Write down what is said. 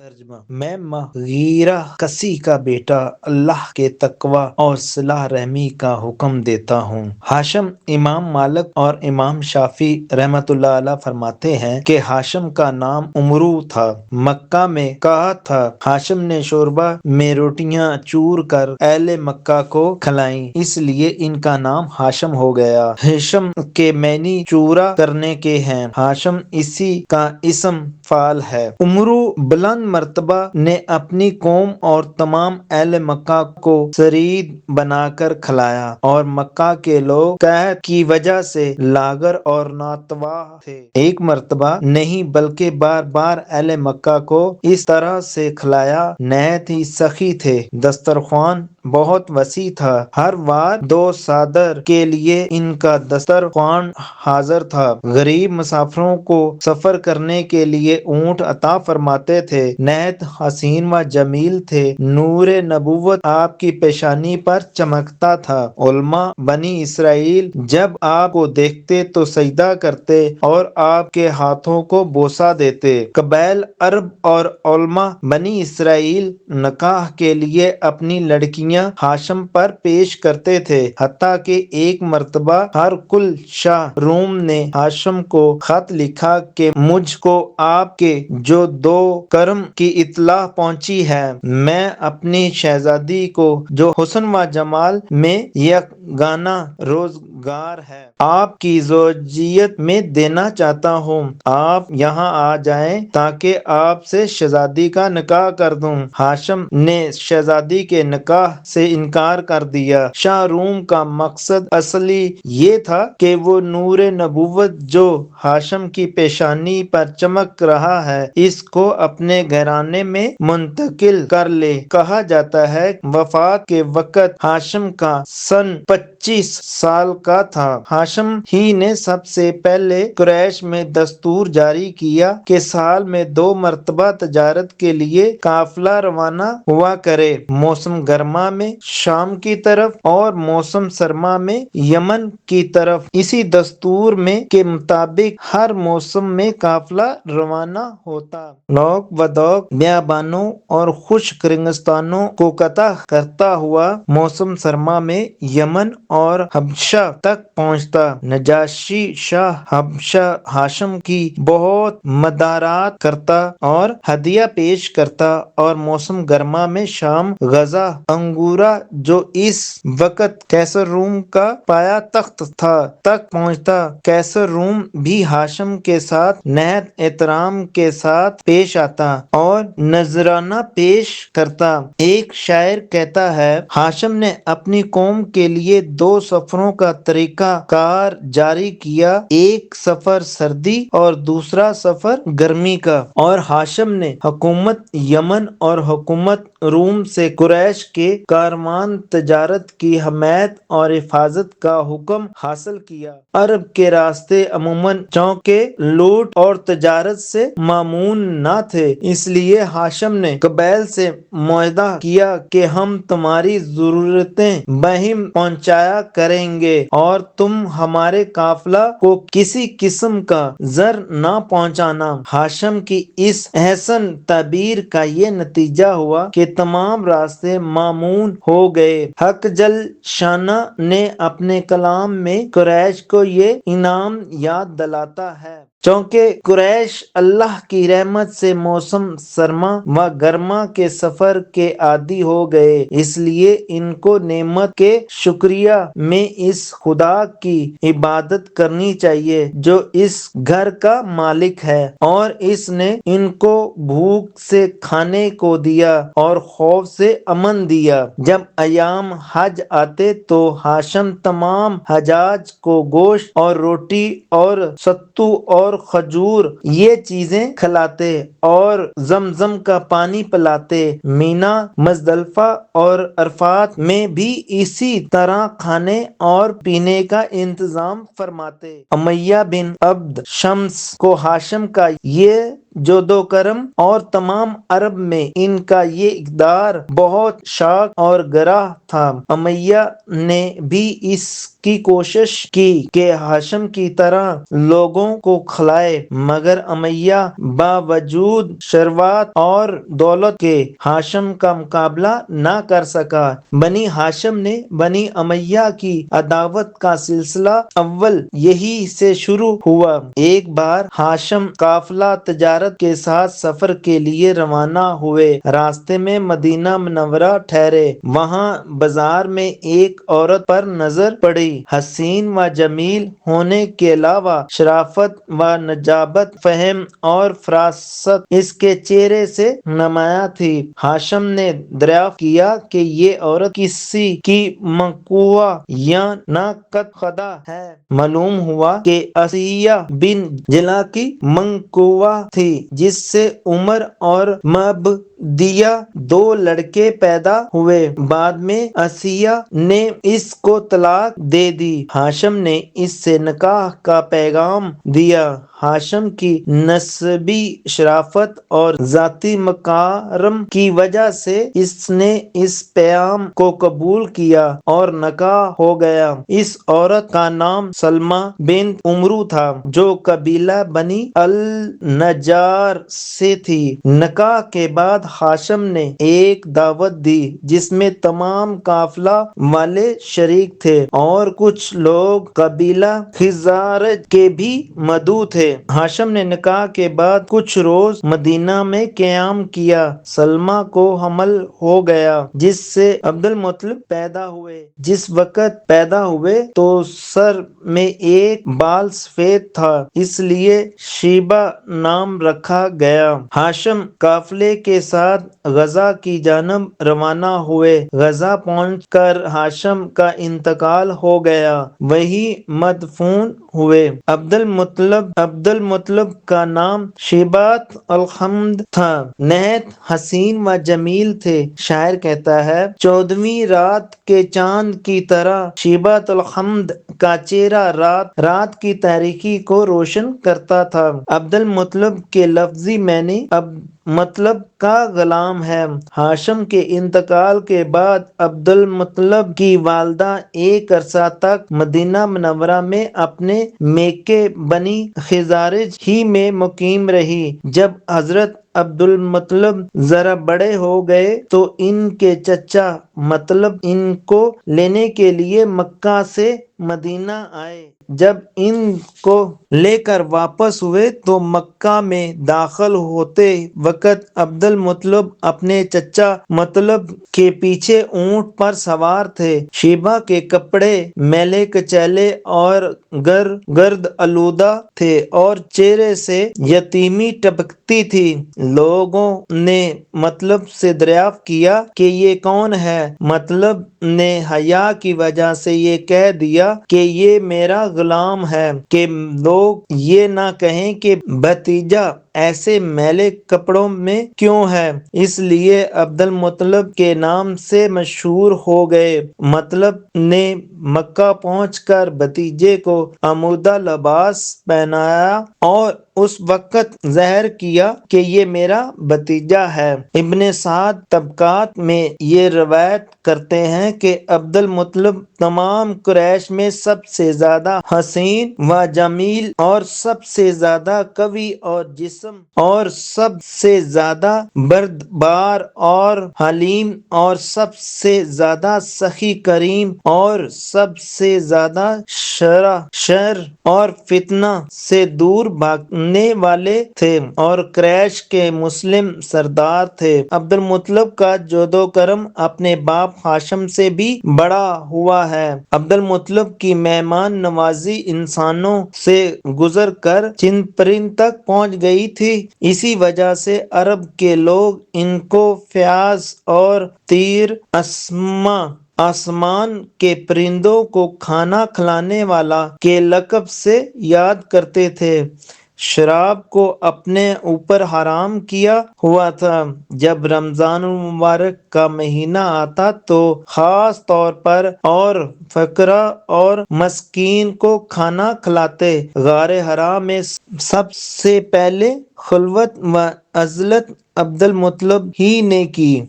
ترجمہ: میں مغیرہ کسی کا بیٹا اللہ کے تقوی اور صلہ رحمی کا حکم دیتا ہوں۔ ہاشم امام مالک اور امام شافعی رحمۃ اللہ علیہ فرماتے ہیں کہ ہاشم کا نام عمرو تھا۔ مکہ میں کہا تھا، ہاشم نے شوربہ میں روٹیاں چور کر اہل مکہ کو کھلائیں، اس لیے ان کا نام ہاشم ہو گیا۔ ہشم کے معنی چورا کرنے کے ہیں۔ ہاشم اسی کا اسم فاعل ہے۔ عمرو بلند مرتبہ نے اپنی قوم اور تمام اہل مکہ کو شرید بنا کر کھلایا، اور مکہ کے لوگ قحط کی وجہ سے لاغر اور ناتواں تھے۔ ایک مرتبہ نہیں بلکہ بار بار اہل مکہ کو اس طرح سے کھلایا، نہایت ہی سخی تھے۔ دسترخوان بہت وسیع تھا، ہر وار 2 صدر کے لیے ان کا دسترخوان حاضر تھا۔ غریب مسافروں کو سفر کرنے کے لیے اونٹ عطا فرماتے تھے، نہایت حسین و جمیل تھے، نور نبوت آپ کی پیشانی پر چمکتا تھا۔ علماء بنی اسرائیل جب آپ کو دیکھتے تو سجدہ کرتے اور آپ کے ہاتھوں کو بوسہ دیتے۔ قبائل عرب اور علماء بنی اسرائیل نکاح کے لیے اپنی لڑکیاں ہاشم پر پیش کرتے تھے، حتیٰ کہ ایک مرتبہ ہرقل شاہ روم نے ہاشم کو خط لکھا کہ مجھ کو آپ کے جو 2 کرم کی اطلاع پہنچی ہے، میں اپنی شہزادی کو جو حسن و جمال میں یکگانا روزگار ہے، آپ کی زوجیت میں دینا چاہتا ہوں۔ آپ یہاں آ جائیں تاکہ آپ سے شہزادی کا نکاح کر دوں۔ ہاشم نے شہزادی کے نکاح سے انکار کر دیا۔ شاہ روم کا مقصد اصلی یہ تھا کہ وہ نور نبوت جو ہاشم کی پیشانی پر چمک رہا ہے، اس کو اپنے گھرانے میں منتقل کر لے۔ کہا جاتا ہے وفات کے وقت ہاشم کا سن 25 سال کا تھا۔ ہاشم ہی نے سب سے پہلے قریش میں دستور جاری کیا کہ سال میں 2 مرتبہ تجارت کے لیے قافلہ روانہ ہوا کرے، موسم گرما میں شام کی طرف اور موسم سرما میں یمن کی طرف۔ اسی دستور میں کے مطابق ہر موسم میں قافلہ روانہ ہوتا، نوک و دوک بیابانوں اور خشک ریگستانوں کو قطع کرتا ہوا موسم سرما میں یمن اور حبشہ تک پہنچتا۔ نجاشی شاہ حبشہ ہاشم کی بہت مدارات کرتا اور ہدیہ پیش کرتا، اور موسم گرما میں شام غزہ انگورا جو اس وقت قیصر روم کا پایہ تخت تھا تک پہنچتا۔ قیصر روم بھی ہاشم کے ساتھ نہایت احترام کے ساتھ پیش آتا اور نذرانہ پیش کرتا۔ ایک شاعر کہتا ہے، ہاشم نے اپنی قوم کے لیے 2 سفروں کا طریقہ کار جاری کیا، ایک سفر سردی اور دوسرا سفر گرمی کا، اور ہاشم نے حکومت یمن اور حکومت روم سے قریش کے کاروان تجارت کی حمایت اور حفاظت کا حکم حاصل کیا۔ عرب کے راستے عموماً چونکہ لوٹ اور تجارت سے مامون نہ تھے، اس لیے ہاشم نے قبائل سے معاہدہ کیا کہ ہم تمہاری ضرورتیں بہم پہنچایا کریں گے اور تم ہمارے قافلہ کو کسی قسم کا زر نہ پہنچانا۔ ہاشم کی اس احسن تعبیر کا یہ نتیجہ ہوا کہ تمام راستے مامون ہو گئے۔ حق جل شانہ نے اپنے کلام میں قریش کو یہ انعام یاد دلاتا ہے۔ چونکہ قریش اللہ کی رحمت سے موسم سرما و گرما کے سفر کے عادی ہو گئے، اس لیے ان کو نعمت کے شکریہ میں اس خدا کی عبادت کرنی چاہیے جو اس گھر کا مالک ہے، اور اس نے ان کو بھوک سے کھانے کو دیا اور خوف سے امن دیا۔ جب ایام حج آتے تو ہاشم تمام حجاج کو گوشت اور روٹی اور ستو اور کھجور یہ چیزیں کھلاتے اور زمزم کا پانی پلاتے۔ مینا، مزدلفہ اور عرفات میں بھی اسی طرح کھانے اور پینے کا انتظام فرماتے۔ امیہ بن عبد شمس کو ہاشم کا یہ جود و کرم اور تمام عرب میں ان کا یہ اقدار بہت شاخ اور گراں تھا۔ امیہ نے بھی اس کی کوشش کی کہ ہاشم کی طرح لوگوں کو کھلائے، مگر امیہ باوجود ثروت اور دولت کے ہاشم کا مقابلہ نہ کر سکا۔ بنی ہاشم نے بنی امیہ کی عداوت کا سلسلہ اول یہی سے شروع ہوا۔ ایک بار ہاشم قافلہ تجارت کے ساتھ سفر کے لیے روانہ ہوئے، راستے میں مدینہ منورہ ٹھہرے۔ وہاں بازار میں ایک عورت پر نظر پڑی، حسین و جمیل ہونے کے علاوہ شرافت و نجابت، فہم اور فراست اس کے چہرے سے نمایاں تھی۔ ہاشم نے دریافت کیا کہ یہ عورت کسی کی مکوہ یا ناقد خدا ہے۔ معلوم ہوا کہ عصیہ بن جلا کی مکوہ تھی، جس سے عمر اور مبدیہ دو لڑکے پیدا ہوئے۔ بعد میں عصیہ نے اس کو طلاق دے دی۔ ہاشم نے اس سے نکاح کا پیغام دیا۔ ہاشم کی نسبی شرافت اور ذاتی مکارم کی وجہ سے اس نے اس پیغام کو قبول کیا اور نکاح ہو گیا۔ اس عورت کا نام سلمیٰ بنت عمرو تھا، جو قبیلہ بنی النجار سے تھی۔ نکاح کے بعد ہاشم نے ایک دعوت دی جس میں تمام قافلہ والے شریک تھے اور کچھ لوگ قبیلہ خزرج کے بھی مدعو تھے۔ ہاشم نے نکاح کے بعد کچھ روز مدینہ میں قیام کیا۔ سلمیٰ کو حمل ہو گیا، جس سے عبد المطلب پیدا ہوئے۔ جس وقت پیدا ہوئے تو سر میں ایک بال سفید تھا، اس لیے شیبہ نام رکھا گیا۔ ہاشم قافلے کے ساتھ غزہ کی جانب روانہ ہوئے۔ غزہ پہنچ کر ہاشم کا انتقال ہو گیا، وہیں مدفون ہوئے۔ عبد المطلب کا نام شیبۃ الحمد تھا، نہایت حسین و جمیل تھے۔ شاعر کہتا ہے: 14ویں رات کے چاند کی طرح شیبۃ الحمد کا چہرہ رات کی تاریکی کو روشن کرتا تھا۔ عبد المطلب کے لفظی معنی مطلب کا غلام ہے۔ ہاشم کے انتقال کے بعد عبد المطلب کی والدہ ایک عرصہ تک مدینہ منورہ میں اپنے میکے بنی خزرج ہی میں مقیم رہی۔ جب حضرت عبد المطلب ذرا بڑے ہو گئے تو ان کے چچا مطلب ان کو لینے کے لیے مکہ سے مدینہ آئے۔ جب ان کو لے کر واپس ہوئے تو مکہ میں داخل ہوتے وقت عبد المطلب اپنے چچا مطلب کے پیچھے اونٹ پر سوار تھے۔ شیبہ کے کپڑے میلے کچیلے اور گرد آلودہ تھے اور چہرے سے یتیمی ٹپکتی تھی۔ لوگوں نے مطلب سے دریافت کیا کہ یہ کون ہے؟ مطلب نے حیا کی وجہ سے یہ کہہ دیا کہ یہ میرا غلام ہے، کہ لوگ یہ نہ کہیں کہ بھتیجا ایسے میلے کپڑوں میں کیوں ہے۔ اس لیے عبد المطلب کے نام سے مشہور ہو گئے۔ مطلب نے مکہ پہنچ کر بھتیجے کو آمودہ لباس پہنایا اور اس وقت ظاہر کیا کہ یہ میرا بھتیجا ہے۔ ابن سعد طبقات میں یہ روایت کرتے ہیں کہ عبد المطلب تمام قریش میں سب سے زیادہ حسین و جمیل اور سب سے زیادہ قوی اور جسم اور سب سے زیادہ بردبار اور حلیم اور سب سے زیادہ سخی کریم اور سب سے زیادہ شر اور فتنہ سے دور بھاگنے والے تھے اور قریش کے مسلم سردار تھے۔ عبد المطلب کا جود و کرم اپنے باپ ہاشم سے بھی بڑا ہوا ہے۔ عبد المطلب کی مہمان نوازی انسانوں سے گزر کر چند پرند تک پہنچ گئی تھی۔ اسی وجہ سے عرب کے لوگ ان کو فیاض اور طیر آسمان کے پرندوں کو کھانا کھلانے والا کے لقب سے یاد کرتے تھے۔ شراب کو اپنے اوپر حرام کیا ہوا تھا۔ جب رمضان المبارک کا مہینہ آتا تو خاص طور پر اور فقراء اور مسکین کو کھانا کھلاتے۔ غار حرا میں سب سے پہلے خلوت و عزلت عبد المطلب ہی نے کی۔